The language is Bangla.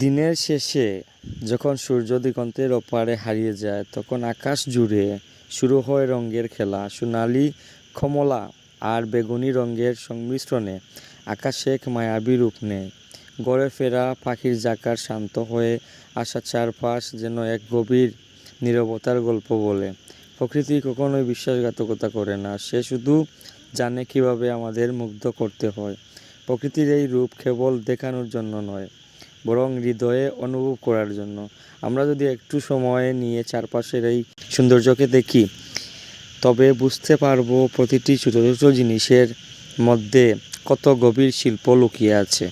দিনের শেষে যখন সূর্য দিগন্তের ওপারে হারিয়ে যায়, তখন আকাশ জুড়ে শুরু হয় রঙের খেলা। সোনালি, কমলা আর বেগুনি রঙের সংমিশ্রণে আকাশ এক মায়াবী রূপ নেয়। ঘরে ফেরা পাখির ঝাঁকার শান্ত হয়ে আসা চারপাশ যেন এক গভীর নীরবতার গল্প বলে। প্রকৃতি কখনোই বিশ্বাসঘাতকতা করে না, সে শুধু জানে কিভাবে আমাদের মুগ্ধ করতে হয়। প্রকৃতির এই রূপ কেবল দেখানোর জন্য নয়, বরং হৃদয়ে অনুভব করার জন্য। আমরা যদি একটু সময় নিয়ে চারপাশের এই সৌন্দর্যকে দেখি, তবে বুঝতে পারবো প্রতিটি ছোট ছোট জিনিসের মধ্যে কত গভীর শিল্প লুকিয়ে আছে।